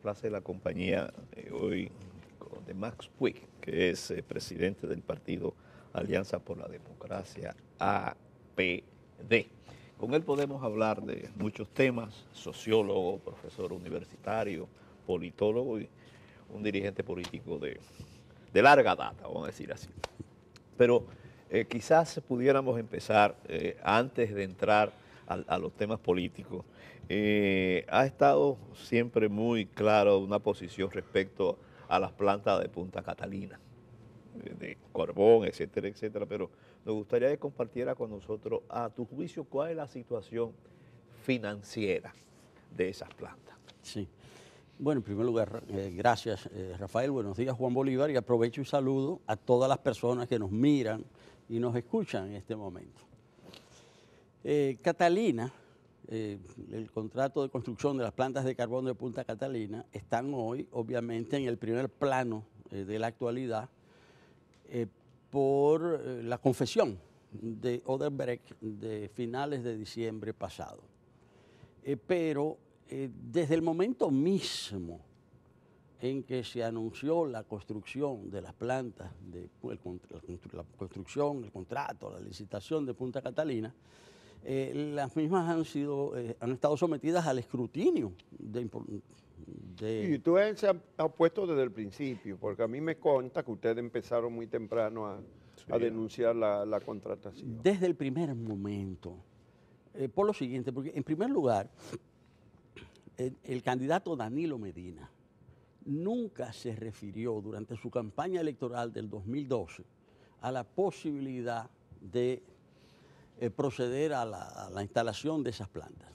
place la compañía hoy de Max Puig, que es presidente del partido Alianza por la Democracia, APD. Con él podemos hablar de muchos temas, sociólogo, profesor universitario, politólogo y un dirigente político de larga data, vamos a decir así. Pero quizás pudiéramos empezar, antes de entrar a los temas políticos, ha estado siempre muy claro una posición respecto a las plantas de Punta Catalina, de carbón, etcétera, etcétera, pero nos gustaría que compartiera con nosotros, a tu juicio, cuál es la situación financiera de esas plantas. Sí. Bueno, en primer lugar, gracias, Rafael. Buenos días, Juan Bolívar, y aprovecho y saludo a todas las personas que nos miran y nos escuchan en este momento. Catalina, el contrato de construcción de las plantas de carbón de Punta Catalina están hoy, obviamente, en el primer plano de la actualidad por la confesión de Odebrecht de finales de diciembre pasado. Pero desde el momento mismo en que se anunció la construcción de las plantas, la construcción, el contrato, la licitación de Punta Catalina, las mismas han estado sometidas al escrutinio Y tú se ha puesto desde el principio, porque a mí me consta que ustedes empezaron muy temprano a denunciar la contratación. Desde el primer momento, por lo siguiente, porque en primer lugar, el candidato Danilo Medina nunca se refirió durante su campaña electoral del 2012 a la posibilidad de proceder a la instalación de esas plantas.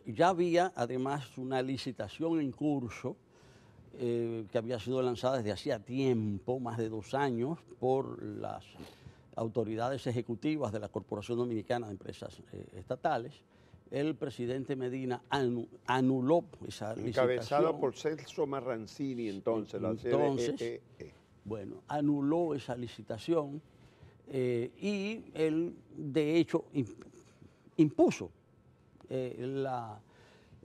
Ya había además una licitación en curso que había sido lanzada desde hacía tiempo, más de 2 años, por las autoridades ejecutivas de la Corporación Dominicana de Empresas Estatales. El presidente Medina anuló esa licitación. Encabezada por Celso Marrancini, entonces, la CDE. Bueno, anuló esa licitación y él, de hecho, impuso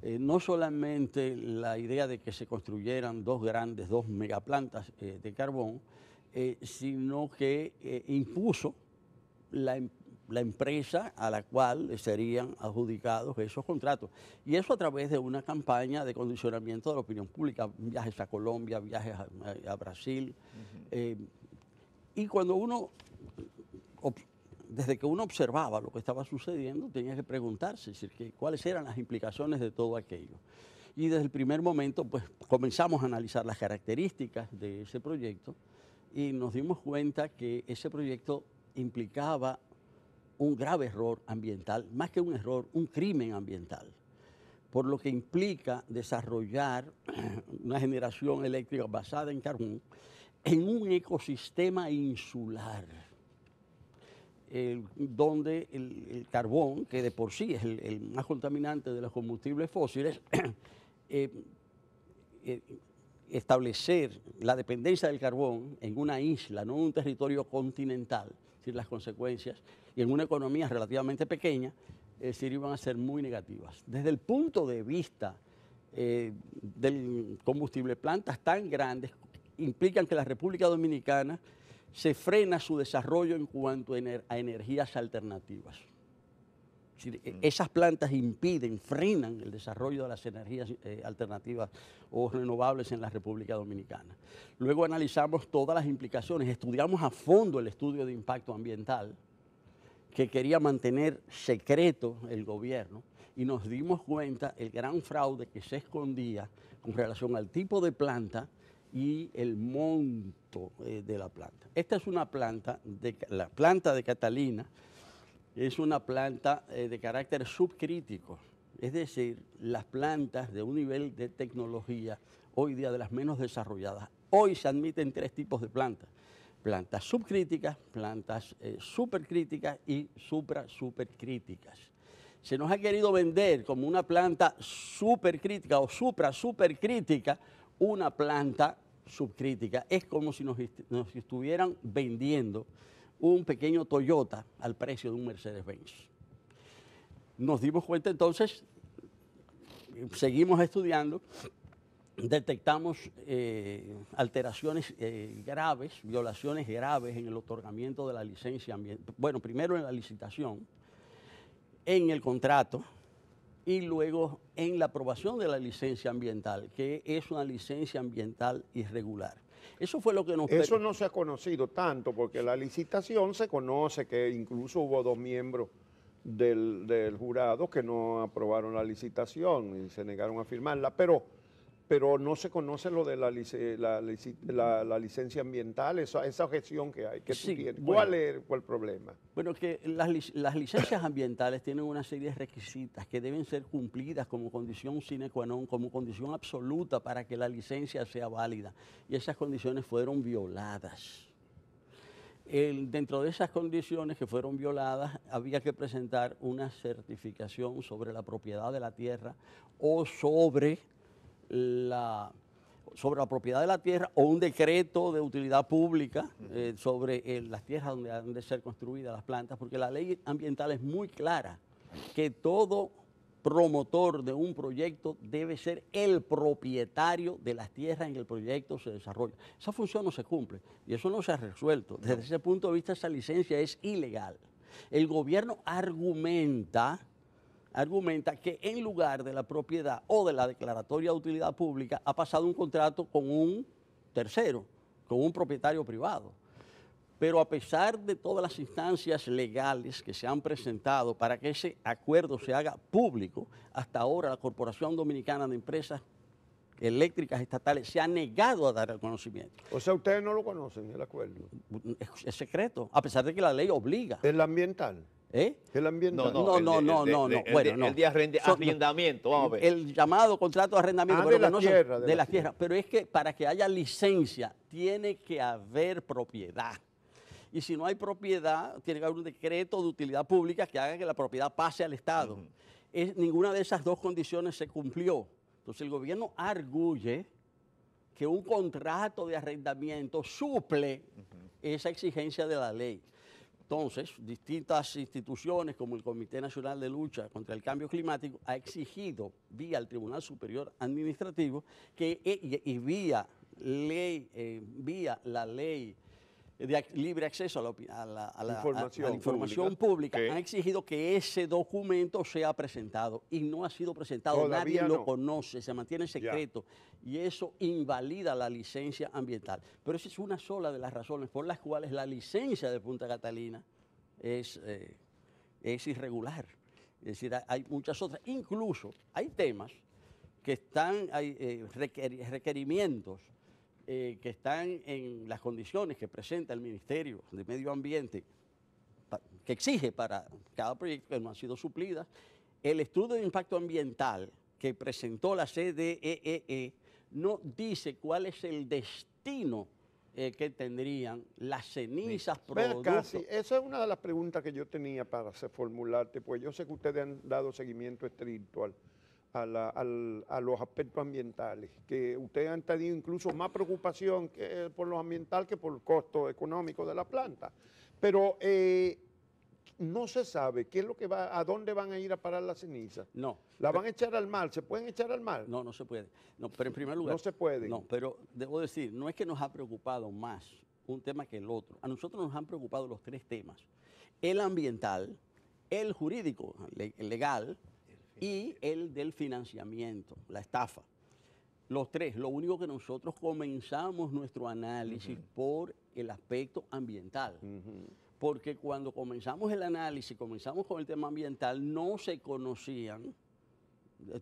no solamente la idea de que se construyeran dos megaplantas de carbón, sino que impuso la empresa a la cual serían adjudicados esos contratos. Y eso a través de una campaña de condicionamiento de la opinión pública, viajes a Colombia, viajes a Brasil. Y cuando desde que uno observaba lo que estaba sucediendo, tenía que preguntarse cuáles eran las implicaciones de todo aquello. Y desde el primer momento, pues, comenzamos a analizar las características de ese proyecto y nos dimos cuenta que ese proyecto implicaba un grave error ambiental, más que un error, un crimen ambiental, por lo que implica desarrollar una generación eléctrica basada en carbón en un ecosistema insular, donde el carbón, que de por sí es el más contaminante de los combustibles fósiles, establecer la dependencia del carbón en una isla, no en un territorio continental, es decir, las consecuencias, y en una economía relativamente pequeña, iban a ser muy negativas. Desde el punto de vista del combustible, plantas tan grandes implican que la República Dominicana se frena su desarrollo en cuanto a energías alternativas. Es decir, esas plantas frenan el desarrollo de las energías alternativas o renovables en la República Dominicana. Luego analizamos todas las implicaciones, estudiamos a fondo el estudio de impacto ambiental que quería mantener secreto el gobierno y nos dimos cuenta el gran fraude que se escondía con relación al tipo de planta y el monto de la planta. Esta es una planta, la planta de Catalina, es una planta de carácter subcrítico, es decir, las plantas de un nivel de tecnología hoy día de las menos desarrolladas. Hoy se admiten 3 tipos de plantas: plantas subcríticas, plantas supercríticas y supercríticas. Se nos ha querido vender como una planta supercrítica o supercrítica una planta subcrítica. Es como si nos estuvieran vendiendo un pequeño Toyota al precio de un Mercedes-Benz. Nos dimos cuenta entonces, seguimos estudiando detectamos alteraciones graves, violaciones graves en el otorgamiento de la licencia ambiental. Bueno, primero en la licitación, en el contrato y luego en la aprobación de la licencia ambiental, que es una licencia ambiental irregular. Eso fue lo que nos... Eso no se ha conocido tanto, porque la licitación se conoce que incluso hubo 2 miembros del jurado que no aprobaron la licitación y se negaron a firmarla, pero no se conoce lo de la licencia ambiental, esa objeción que hay, que tú tienes. ¿Cuál es el problema? Bueno, que las licencias ambientales tienen una serie de requisitos que deben ser cumplidas como condición sine qua non, como condición absoluta para que la licencia sea válida. Y esas condiciones fueron violadas. Dentro de esas condiciones que fueron violadas, había que presentar una certificación sobre la propiedad de la tierra o sobre la propiedad de la tierra o un decreto de utilidad pública sobre las tierras donde han de ser construidas las plantas, porque la ley ambiental es muy clara, que todo promotor de un proyecto debe ser el propietario de las tierras en que el proyecto se desarrolla. Esa función no se cumple y eso no se ha resuelto. Desde ese punto de vista, esa licencia es ilegal. El gobierno argumenta que en lugar de la propiedad o de la declaratoria de utilidad pública ha pasado un contrato con un tercero, con un propietario privado. Pero a pesar de todas las instancias legales que se han presentado para que ese acuerdo se haga público, hasta ahora la Corporación Dominicana de Empresas Eléctricas Estatales se ha negado a dar el conocimiento. O sea, ustedes no lo conocen, el acuerdo. Es secreto, a pesar de que la ley obliga. ¿El ambiental? ¿Eh? ¿El ambiental? No. El de arrendamiento, vamos a ver. El llamado contrato de arrendamiento. De la tierra. De la tierra. Pero es que para que haya licencia tiene que haber propiedad. Y si no hay propiedad, tiene que haber un decreto de utilidad pública que haga que la propiedad pase al Estado. Ninguna de esas dos condiciones se cumplió. Entonces el gobierno arguye que un contrato de arrendamiento suple esa exigencia de la ley. Entonces, distintas instituciones como el Comité Nacional de Lucha contra el Cambio Climático ha exigido vía el Tribunal Superior Administrativo y vía la ley de libre acceso a la información pública, han exigido que ese documento sea presentado y no ha sido presentado, nadie lo conoce, se mantiene secreto y eso invalida la licencia ambiental. Pero esa es una sola de las razones por las cuales la licencia de Punta Catalina es irregular. Es decir, hay muchas otras, incluso hay temas que están, hay requerimientos que están en las condiciones que presenta el Ministerio de Medio Ambiente, que exige para cada proyecto, que no han sido suplidas. El estudio de impacto ambiental que presentó la CDEE no dice cuál es el destino que tendrían las cenizas producto. Esa es una de las preguntas que yo tenía para formularte, pues yo sé que ustedes han dado seguimiento estricto a los aspectos ambientales, que ustedes han tenido incluso más preocupación por lo ambiental que por el costo económico de la planta. Pero no se sabe qué es lo que a dónde van a ir a parar las cenizas. No. ¿La van a echar al mar? ¿Se pueden echar al mar? No, no se puede. No, pero en primer lugar... No se puede. No, pero debo decir, no es que nos ha preocupado más un tema que el otro. A nosotros nos han preocupado los 3 temas. El ambiental, el jurídico, el legal, y el del financiamiento, la estafa. Los 3, lo único que nosotros comenzamos nuestro análisis por el aspecto ambiental. Porque cuando comenzamos el análisis, comenzamos con el tema ambiental, no se conocían,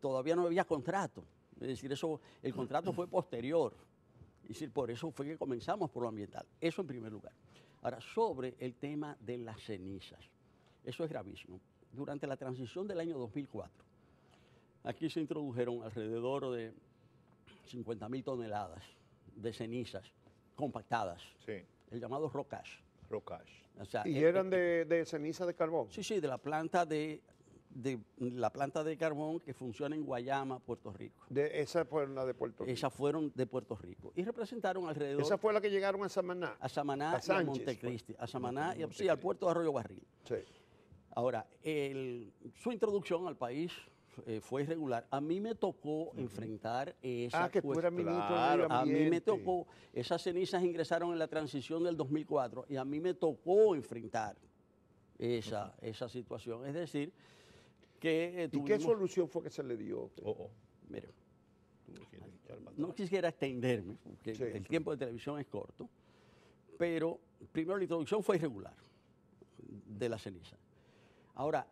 todavía no había contrato. Es decir, el contrato fue posterior. Es decir, por eso fue que comenzamos por lo ambiental. Eso en primer lugar. Ahora, sobre el tema de las cenizas. Eso es gravísimo. Durante la transición del año 2004, aquí se introdujeron alrededor de 50.000 toneladas de cenizas compactadas, el llamado rock ash. O sea, ¿y eran de ceniza de carbón? Sí, de la planta de carbón que funciona en Guayama, Puerto Rico. Esa fue la de Puerto Rico. Esas fueron de Puerto Rico. Y representaron alrededor... ¿Esa fue la que llegaron a Samaná? A Samaná y a Montecristi. A Samaná y al puerto de Arroyo Barril. Sí. Ahora, su introducción al país fue irregular. A mí me tocó enfrentar esa que tú eras ministro de Claro, Medio A mí me Ambiente. tocó, esas cenizas ingresaron en la transición del 2004 y a mí me tocó enfrentar esa situación. Es decir, que ¿Y qué solución fue que se le dio? Mire, Tú quieres echar para no atrás. quisiera extenderme, porque Sí. el tiempo de televisión es corto, pero primero la introducción fue irregular de la ceniza. Ahora,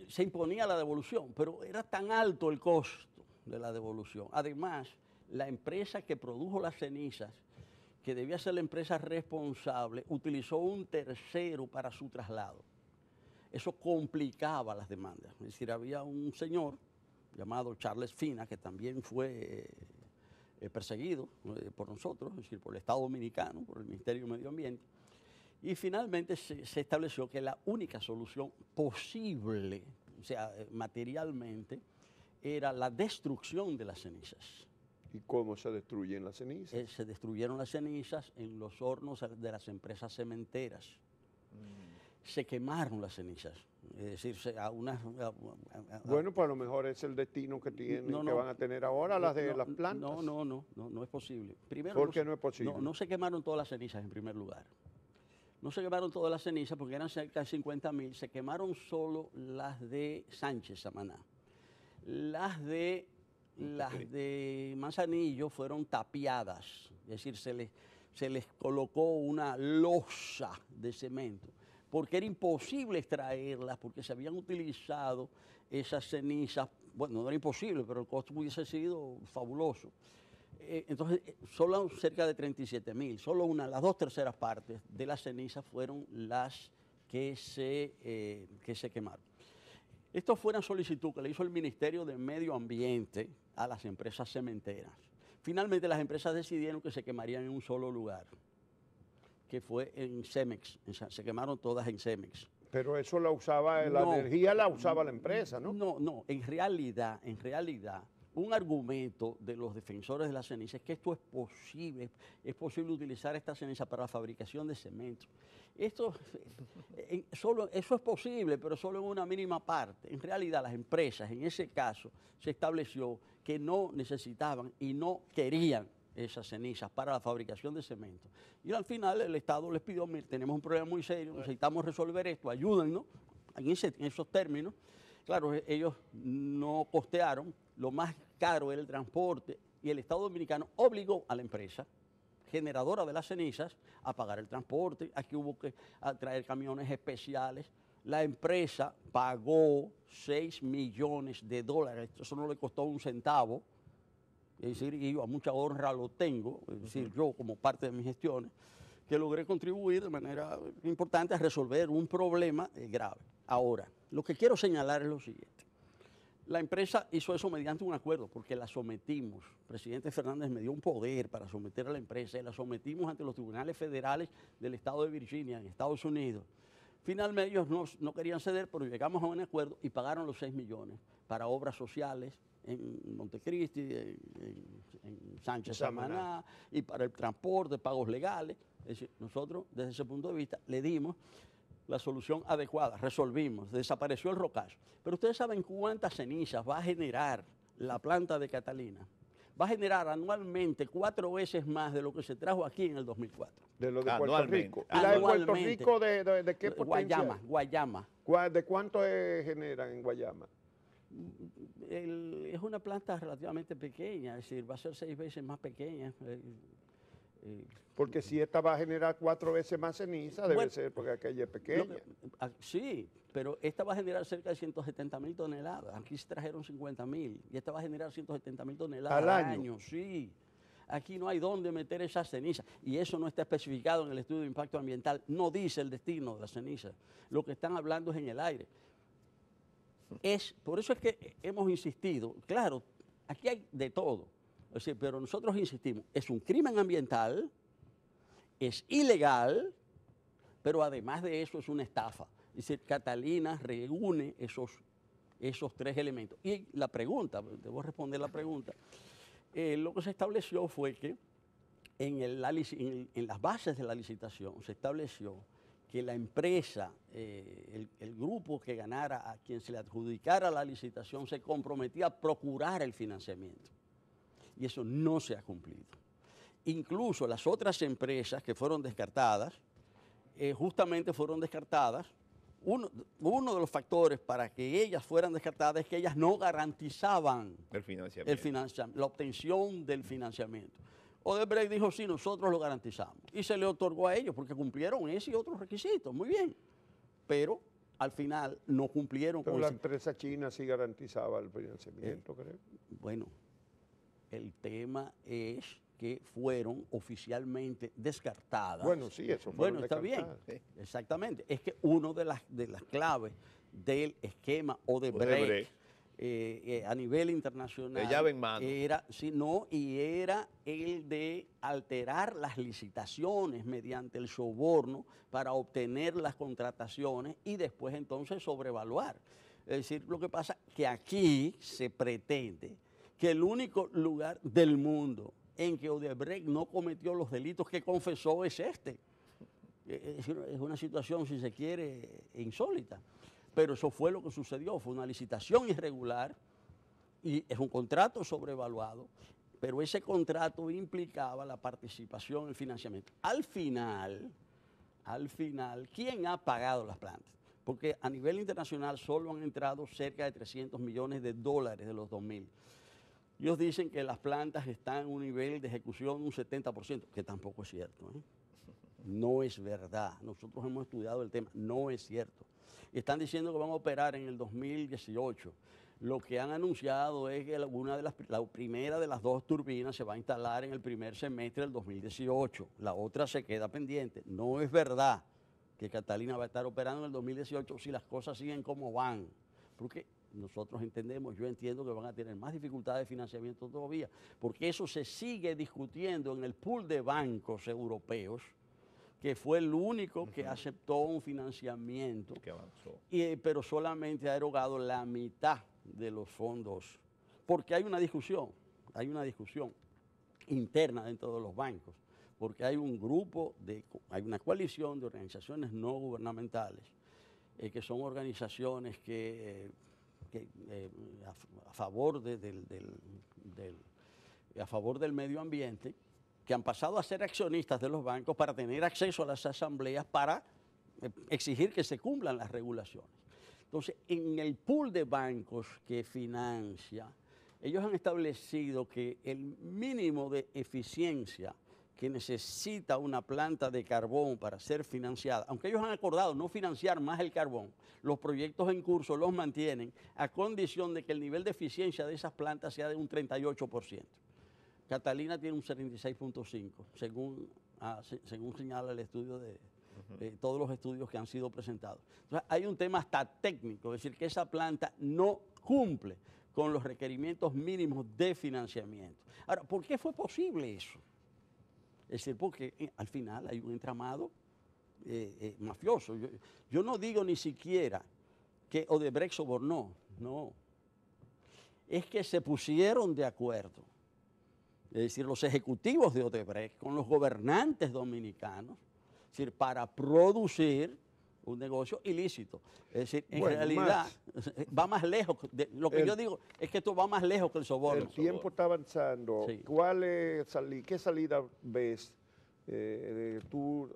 se imponía la devolución, pero era tan alto el costo de la devolución. Además, la empresa que produjo las cenizas, que debía ser la empresa responsable, utilizó un tercero para su traslado. Eso complicaba las demandas. Es decir, había un señor llamado Charles Fina, que también fue perseguido por nosotros, es decir, por el Estado Dominicano, por el Ministerio de Medio Ambiente, y finalmente se estableció que la única solución posible, o sea, materialmente, era la destrucción de las cenizas. ¿Y cómo se destruyen las cenizas? Se destruyeron las cenizas en los hornos de las empresas cementeras. Se quemaron las cenizas. Es decir, Bueno, pues a lo mejor es el destino que tienen, que van a tener ahora las de las plantas. No es posible. Primero, ¿Por qué no es posible? No se quemaron todas las cenizas en primer lugar. No se quemaron todas las cenizas porque eran cerca de 50.000. Se quemaron solo las de Sánchez Samaná. Las de Manzanillo fueron tapiadas, es decir, se les colocó una losa de cemento, porque era imposible extraerlas, porque se habían utilizado esas cenizas. Bueno, no era imposible, pero el costo hubiese sido fabuloso. Entonces, solo cerca de 37.000, solo las 2/3 partes de las cenizas fueron las que se quemaron. Esto fue una solicitud que le hizo el Ministerio de Medio Ambiente a las empresas cementeras. Finalmente las empresas decidieron que se quemarían en un solo lugar, que fue en Cemex. Se quemaron todas en Cemex. Pero eso la usaba, la energía la usaba la empresa, ¿no? No, en realidad, un argumento de los defensores de la ceniza es que esto es posible utilizar esta ceniza para la fabricación de cemento. Eso es posible, pero solo en una mínima parte. En realidad, las empresas, en ese caso, se estableció que no necesitaban y no querían esas cenizas para la fabricación de cemento. Y al final el Estado les pidió: mire, tenemos un problema muy serio, necesitamos resolver esto, ayúdennos en esos términos. Claro, ellos no costearon, lo más caro era el transporte, y el Estado Dominicano obligó a la empresa generadora de las cenizas a pagar el transporte. Aquí hubo que traer camiones especiales. La empresa pagó $6 millones. Eso no le costó un centavo. Es decir, y yo a mucha honra lo tengo, es decir, yo como parte de mis gestiones, que logré contribuir de manera importante a resolver un problema grave. Ahora, lo que quiero señalar es lo siguiente. La empresa hizo eso mediante un acuerdo, porque la sometimos. El presidente Fernández me dio un poder para someter a la empresa y la sometimos ante los tribunales federales del estado de Virginia, en Estados Unidos. Finalmente ellos no querían ceder, pero llegamos a un acuerdo y pagaron los 6 millones para obras sociales en Montecristi, en Sánchez Samaná, y para el transporte, pagos legales. Es decir, nosotros desde ese punto de vista le dimos la solución adecuada, resolvimos, desapareció el rocazo. Pero ustedes saben cuántas cenizas va a generar la planta de Catalina. Va a generar anualmente 4 veces más de lo que se trajo aquí en el 2004. De lo de Puerto Rico. ¿Y la de Puerto Rico de qué potencia? Guayama. ¿De cuánto generan en Guayama? Es una planta relativamente pequeña, es decir, va a ser 6 veces más pequeña. Porque si esta va a generar 4 veces más ceniza, debe ser porque aquella es pequeña. Sí, pero esta va a generar cerca de 170.000 toneladas. Aquí se trajeron 50.000 y esta va a generar 170.000 toneladas al año. Sí. Aquí no hay dónde meter esa ceniza y eso no está especificado en el estudio de impacto ambiental. No dice el destino de la ceniza. Lo que están hablando es en el aire. Por eso es que hemos insistido. Claro, aquí hay de todo. O sea, pero nosotros insistimos, es un crimen ambiental, es ilegal, pero además de eso es una estafa. Es decir, Catalina reúne esos 3 elementos. Y la pregunta, debo responder la pregunta, lo que se estableció fue que en las bases de la licitación se estableció que la empresa, el grupo que ganara, a quien se le adjudicara la licitación, se comprometía a procurar el financiamiento. Y eso no se ha cumplido. Incluso las otras empresas que fueron descartadas, justamente fueron descartadas. Uno de los factores para que ellas fueran descartadas es que ellas no garantizaban la obtención del financiamiento. Odebrecht dijo, sí, nosotros lo garantizamos. Y se le otorgó a ellos porque cumplieron ese y otros requisitos, muy bien. Pero al final no cumplieron Pero con la ese. empresa china sí garantizaba el financiamiento, creo. Bueno, el tema es que fueron oficialmente descartadas. Bueno, sí, eso fue. Bueno, está bien, exactamente. Es que una de las claves del esquema Odebrecht a nivel internacional de llave en mano. era el de alterar las licitaciones mediante el soborno para obtener las contrataciones y después entonces sobrevaluar. Es decir, lo que pasa es que aquí se pretende que el único lugar del mundo en que Odebrecht no cometió los delitos que confesó es este. Es una situación, si se quiere, insólita. Pero eso fue lo que sucedió, fue una licitación irregular y es un contrato sobrevaluado, pero ese contrato implicaba la participación en el financiamiento. Al final, ¿quién ha pagado las plantas? Porque a nivel internacional solo han entrado cerca de 300 millones de dólares de los 2.000. Ellos dicen que las plantas están en un nivel de ejecución de un 70%, que tampoco es cierto, ¿eh? No es verdad. Nosotros hemos estudiado el tema, no es cierto. Y están diciendo que van a operar en el 2018. Lo que han anunciado es que la primera de las 2 turbinas se va a instalar en el primer semestre del 2018. La otra se queda pendiente. No es verdad que Catalina va a estar operando en el 2018 si las cosas siguen como van. Porque nosotros entendemos, yo entiendo que van a tener más dificultades de financiamiento todavía, porque eso se sigue discutiendo en el pool de bancos europeos, que fue el único que aceptó un financiamiento, que avanzó. Pero solamente ha erogado la mitad de los fondos, porque hay una discusión interna dentro de los bancos, porque hay hay una coalición de organizaciones no gubernamentales, que son organizaciones a favor del medio ambiente, que han pasado a ser accionistas de los bancos para tener acceso a las asambleas para exigir que se cumplan las regulaciones. Entonces, en el pool de bancos que financia, ellos han establecido que el mínimo de eficiencia que necesita una planta de carbón para ser financiada, aunque ellos han acordado no financiar más el carbón, los proyectos en curso los mantienen a condición de que el nivel de eficiencia de esas plantas sea de un 38%. Catalina tiene un 76.5, según señala el estudio todos los estudios que han sido presentados. Entonces, hay un tema hasta técnico, es decir, que esa planta no cumple con los requerimientos mínimos de financiamiento. Ahora, ¿por qué fue posible eso? Es decir, porque al final hay un entramado mafioso. Yo no digo ni siquiera que Odebrecht sobornó, no. Es que se pusieron de acuerdo. Es decir, los ejecutivos de Odebrecht con los gobernantes dominicanos, es decir, para producir un negocio ilícito. Es decir, en realidad va más lejos. Lo que yo digo es que esto va más lejos que el soborno. El tiempo está avanzando. Sí. ¿Qué salida ves de tu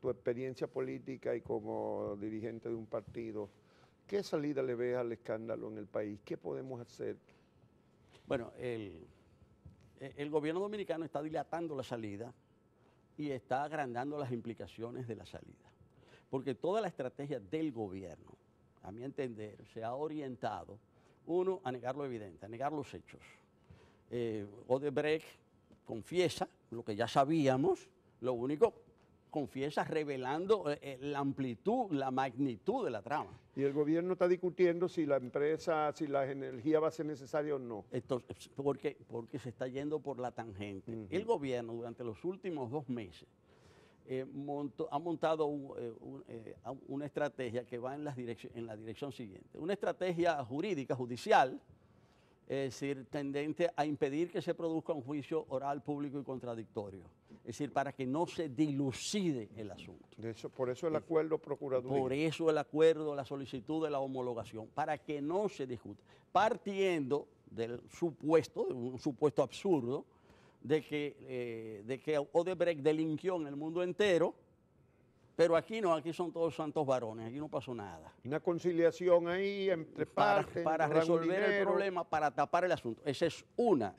experiencia política y como dirigente de un partido? ¿Qué salida le ves al escándalo en el país? ¿Qué podemos hacer? Bueno, el gobierno dominicano está dilatando la salida y está agrandando las implicaciones de la salida. Porque toda la estrategia del gobierno, a mi entender, se ha orientado, uno, a negar lo evidente, a negar los hechos. Odebrecht confiesa lo que ya sabíamos, lo único, confiesa revelando la amplitud, la magnitud de la trama. Y el gobierno está discutiendo si la energía va a ser necesaria o no. Entonces, porque se está yendo por la tangente. El gobierno durante los últimos 2 meses ha montado una estrategia que va en la dirección siguiente. Una estrategia jurídica, judicial, es decir, tendente a impedir que se produzca un juicio oral, público y contradictorio. Es decir, para que no se dilucide el asunto. Por eso el acuerdo procuraduría. Por eso el acuerdo, la solicitud de la homologación, para que no se discute. Partiendo del supuesto, de un supuesto absurdo, de que Odebrecht delinquió en el mundo entero, pero aquí no, aquí son todos santos varones, aquí no pasó nada. Una conciliación ahí entre partes. Para resolver el problema, para tapar el asunto. Esa es una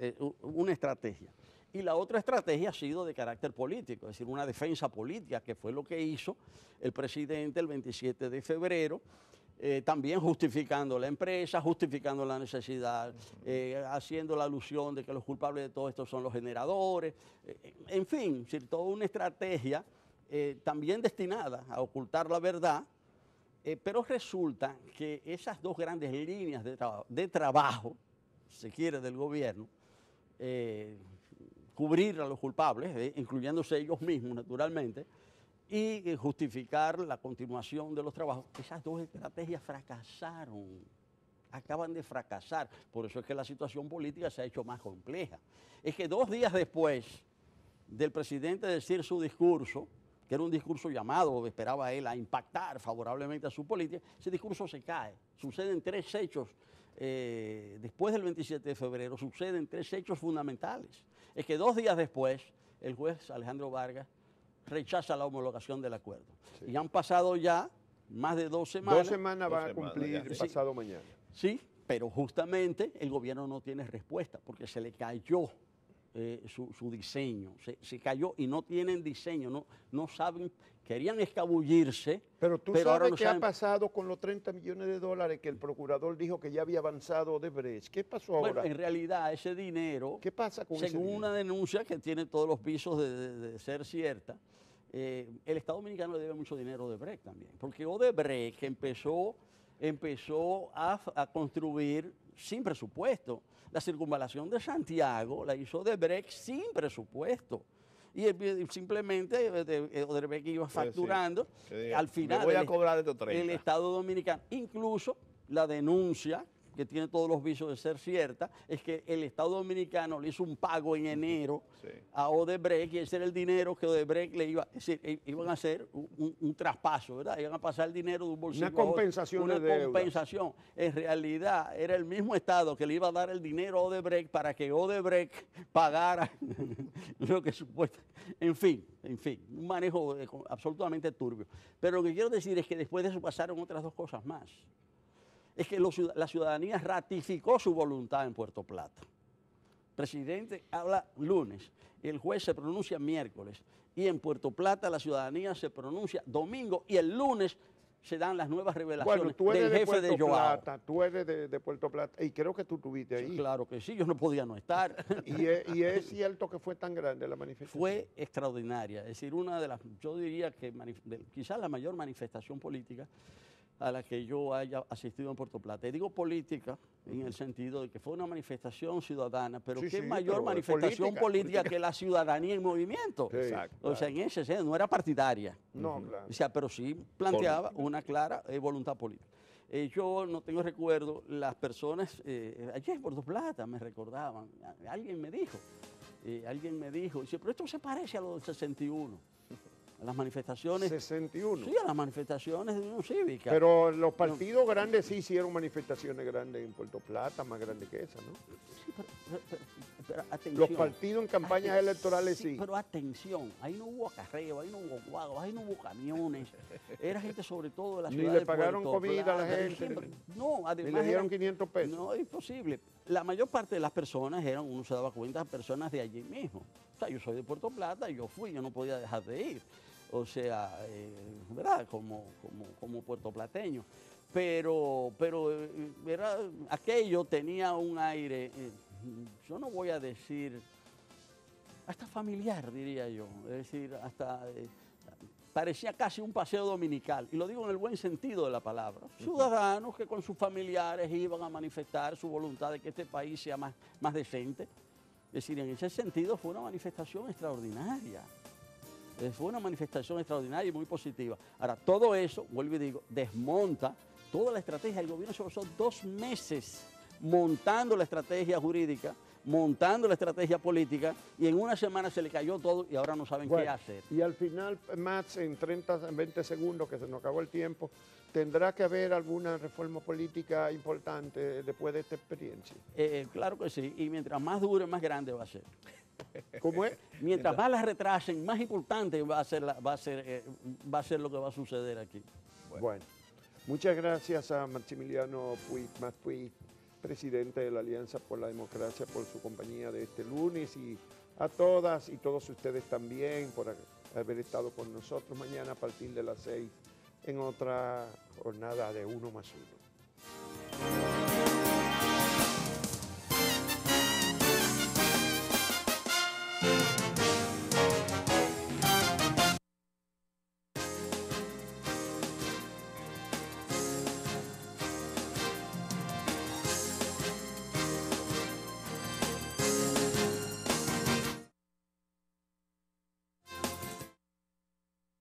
estrategia. Y la otra estrategia ha sido de carácter político, es decir, una defensa política, que fue lo que hizo el presidente el 27 de febrero, también justificando la empresa, justificando la necesidad, haciendo la alusión de que los culpables de todo esto son los generadores, en fin, es decir, toda una estrategia también destinada a ocultar la verdad, pero resulta que esas dos grandes líneas de trabajo, si se quiere, del gobierno, cubrir a los culpables, incluyéndose ellos mismos, naturalmente, y justificar la continuación de los trabajos. Esas dos estrategias fracasaron, acaban de fracasar. Por eso es que la situación política se ha hecho más compleja. Es que 2 días después del presidente decir su discurso, que era un discurso llamado, esperaba él, a impactar favorablemente a su política, ese discurso se cae. Suceden 3 hechos. Después del 27 de febrero suceden 3 hechos fundamentales. Es que 2 días después, el juez Alejandro Vargas rechaza la homologación del acuerdo. Sí. Y han pasado ya más de 2 semanas. 2 semanas van a cumplir pasado mañana. Sí, pero justamente el gobierno no tiene respuesta porque se le cayó su diseño, se cayó y no tienen diseño, no saben, querían escabullirse. Pero tú sabes qué ha pasado con los 30 millones de dólares que el procurador dijo que ya había avanzado Odebrecht. ¿Qué pasó ahora? Bueno, en realidad ese dinero, ¿qué pasa con ese dinero? Según una denuncia que tiene todos los visos de ser cierta, el Estado Dominicano le debe mucho dinero a Odebrecht también, porque Odebrecht empezó a construir sin presupuesto. La circunvalación de Santiago la hizo Odebrecht sin presupuesto. Y simplemente Odebrecht iba facturando. Sí. Al final, me voy a cobrar estos 30. El Estado Dominicano, incluso la denuncia, que tiene todos los visos de ser cierta, es que el Estado Dominicano le hizo un pago en enero a Odebrecht, y ese era el dinero que Odebrecht le iba, es decir, iban a hacer un traspaso, ¿verdad? Iban a pasar el dinero de un bolsillo a otro. Una compensación. En realidad era el mismo Estado que le iba a dar el dinero a Odebrecht para que Odebrecht pagara lo que supuestamente. En fin, un manejo absolutamente turbio. Pero lo que quiero decir es que después de eso pasaron otras 2 cosas más. Es que la ciudadanía ratificó su voluntad en Puerto Plata. El presidente habla lunes, el juez se pronuncia miércoles, y en Puerto Plata la ciudadanía se pronuncia domingo, y el lunes se dan las nuevas revelaciones del jefe de Joao. Tú eres de Puerto Plata, y creo que tú estuviste ahí. Sí, claro que sí, yo no podía no estar. ¿Y es cierto que fue tan grande la manifestación? Fue extraordinaria, es decir, una de las, yo diría que quizás la mayor manifestación política a la que yo haya asistido en Puerto Plata. Y digo política en el sentido de que fue una manifestación ciudadana, pero qué mayor manifestación política que la ciudadanía en movimiento. Sí, exacto. O sea, en ese sentido, no era partidaria. No, claro. O sea, pero sí planteaba una clara voluntad política. Yo no tengo recuerdo, las personas, allí en Puerto Plata me recordaban, alguien me dijo, dice, pero esto se parece a lo del 61. A las manifestaciones. 61. Sí, a las manifestaciones de Unión Cívica. Pero los partidos grandes sí hicieron manifestaciones grandes en Puerto Plata, más grandes que esa, ¿no? Sí, pero atención. Los partidos en campañas electorales sí. Pero atención, ahí no hubo acarreo, ahí no hubo guagos, ahí no hubo camiones. Era gente sobre todo de la ciudad. Ni le pagaron comida a la gente. Siempre. No, además. Ni le dieron 500 pesos. No, es imposible. La mayor parte de las personas uno se daba cuenta, personas de allí mismo. O sea, yo soy de Puerto Plata, yo no podía dejar de ir. O sea, ¿verdad? Como puertoplateño. Pero aquello tenía un aire, yo no voy a decir, hasta familiar, diría yo. Es decir, hasta parecía casi un paseo dominical. Y lo digo en el buen sentido de la palabra. Ciudadanos que con sus familiares iban a manifestar su voluntad de que este país sea más decente. Es decir, en ese sentido fue una manifestación extraordinaria. Fue una manifestación extraordinaria y muy positiva. Ahora, todo eso, vuelvo y digo, desmonta toda la estrategia. El gobierno se pasó 2 meses montando la estrategia jurídica montando la estrategia política y en una semana se le cayó todo y ahora no saben qué hacer. Y al final, Max, en 20 segundos, que se nos acabó el tiempo, ¿tendrá que haber alguna reforma política importante después de esta experiencia? Claro que sí, y mientras más dure, más grande va a ser. ¿Cómo es? Mientras más la retrasen, más importante va a ser lo que va a suceder aquí. Bueno, muchas gracias a Maximiliano Puig, presidente de la Alianza por la Democracia, por su compañía de este lunes, y a todas y todos ustedes también por haber estado con nosotros mañana a partir de las 6 en otra jornada de 1+1.